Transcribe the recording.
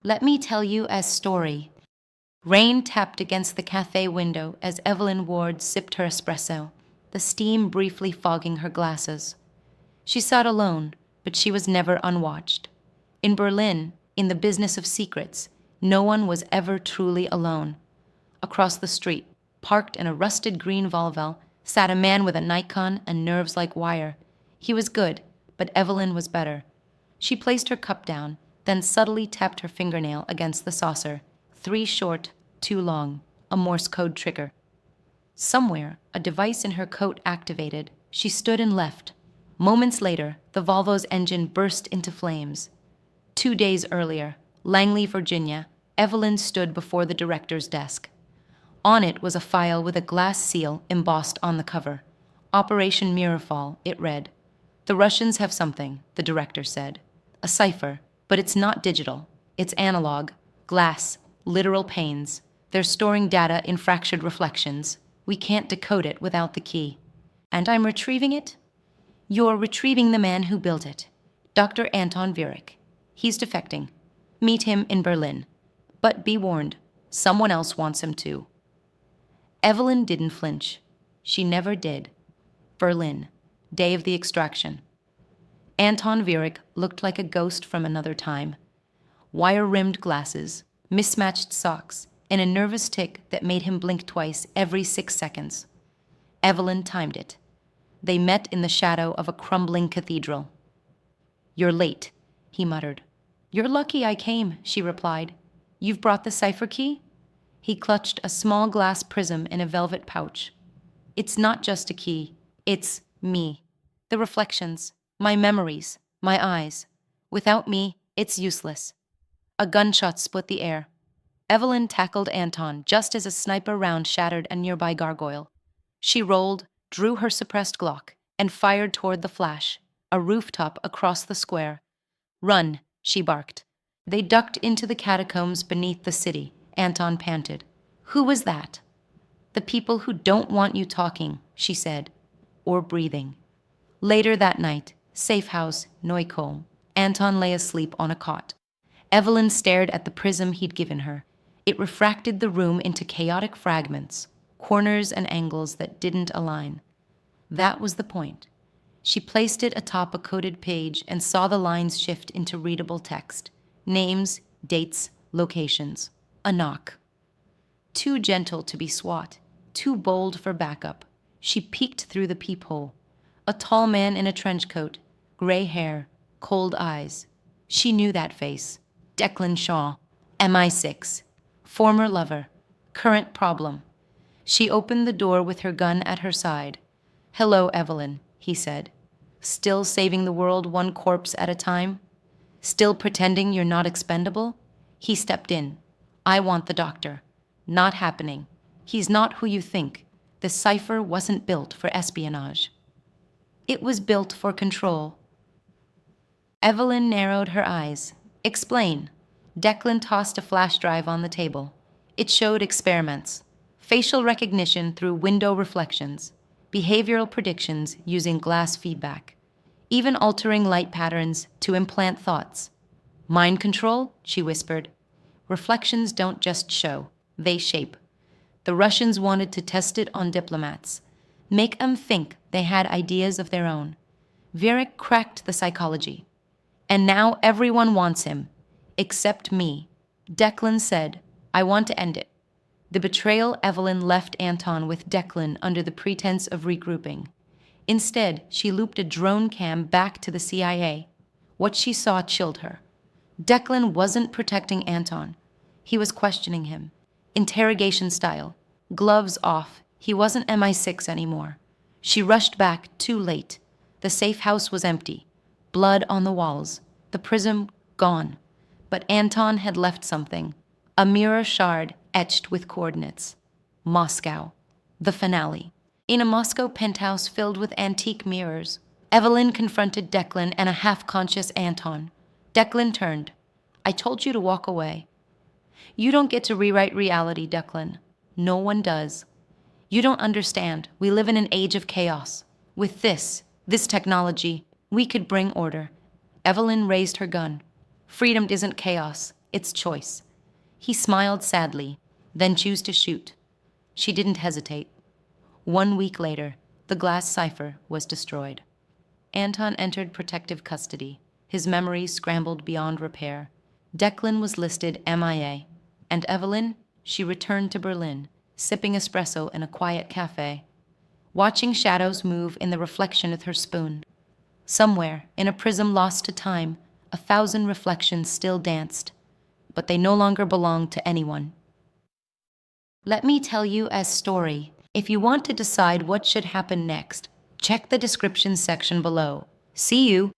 Let me tell you a story. Rain tapped against the cafe window as Evelyn Ward sipped her espresso, the steam briefly fogging her glasses. She sat alone, but she was never unwatched. In Berlin, in the business of secrets, no one was ever truly alone. Across the street, parked in a rusted green Volvo, sat a man with a Nikon and nerves like wire. He was good, but Evelyn was better. She placed her cup down, then subtly tapped her fingernail against the saucer. 3 short, 2 long, a Morse code trigger. Somewhere, a device in her coat activated. She stood and left. Moments later, the Volvo's engine burst into flames. 2 days earlier, Langley, Virginia, Evelyn stood before the director's desk. On it was a file with a glass seal embossed on the cover. Operation Mirrorfall, it read. The Russians have something, the director said. A cipher, but it's not digital. It's analog, glass, literal panes. They're storing data in fractured reflections. We can't decode it without the key. And I'm retrieving it? You're retrieving the man who built it, Dr. Anton Virek. He's defecting. Meet him in Berlin. But be warned, someone else wants him too. Evelyn didn't flinch. She never did. Berlin, day of the extraction. Anton Virek looked like a ghost from another time. Wire-rimmed glasses, mismatched socks, and a nervous tic that made him blink twice every 6 seconds. Evelyn timed it. They met in the shadow of a crumbling cathedral. You're late, he muttered. You're lucky I came, she replied. You've brought the cipher key? He clutched a small glass prism in a velvet pouch. It's not just a key. It's me. The reflections, my memories, my eyes. Without me, it's useless. A gunshot split the air. Evelyn tackled Anton just as a sniper round shattered a nearby gargoyle. She rolled, drew her suppressed Glock, and fired toward the flash, a rooftop across the square. Run, she barked. They ducked into the catacombs beneath the city, Anton panted. Who was that? The people who don't want you talking, she said, or breathing. Later that night, safe house, Neukölln, Anton lay asleep on a cot. Evelyn stared at the prism he'd given her. It refracted the room into chaotic fragments, corners and angles that didn't align. That was the point. She placed it atop a coded page and saw the lines shift into readable text. Names, dates, locations. A knock. Too gentle to be SWAT, too bold for backup. She peeked through the peephole. A tall man in a trench coat, gray hair, cold eyes. She knew that face. Declan Shaw, MI6. Former lover. Current problem. She opened the door with her gun at her side. Hello, Evelyn, he said. Still saving the world one corpse at a time? Still pretending you're not expendable? He stepped in. I want the doctor. Not happening. He's not who you think. The cipher wasn't built for espionage. It was built for control. Evelyn narrowed her eyes. Explain. Declan tossed a flash drive on the table. It showed experiments. Facial recognition through window reflections. Behavioral predictions using glass feedback. Even altering light patterns to implant thoughts. Mind control, she whispered. Reflections don't just show, they shape. The Russians wanted to test it on diplomats. Make them think they had ideas of their own. Virek cracked the psychology. And now everyone wants him. Except me. Declan said, I want to end it. The betrayal Evelyn left Anton with Declan under the pretense of regrouping. Instead, she looped a drone cam back to the CIA. What she saw chilled her. Declan wasn't protecting Anton. He was questioning him. Interrogation style. Gloves off. He wasn't MI6 anymore. She rushed back too late. The safe house was empty. Blood on the walls. The prism gone. But Anton had left something. A mirror shard etched with coordinates. Moscow. The finale. In a Moscow penthouse filled with antique mirrors, Evelyn confronted Declan and a half-conscious Anton. Declan turned. I told you to walk away. You don't get to rewrite reality, Declan. No one does. You don't understand. We live in an age of chaos. With this technology, we could bring order. Evelyn raised her gun. Freedom isn't chaos. It's choice. He smiled sadly, then chose to shoot. She didn't hesitate. 1 week later, the Glass Cipher was destroyed. Anton entered protective custody, his memories scrambled beyond repair. Declan was listed MIA, and Evelyn, she returned to Berlin, sipping espresso in a quiet cafe, watching shadows move in the reflection of her spoon. Somewhere, in a prism lost to time, 1,000 reflections still danced, but they no longer belonged to anyone. Let me tell you a story. If you want to decide what should happen next, check the description section below. See you!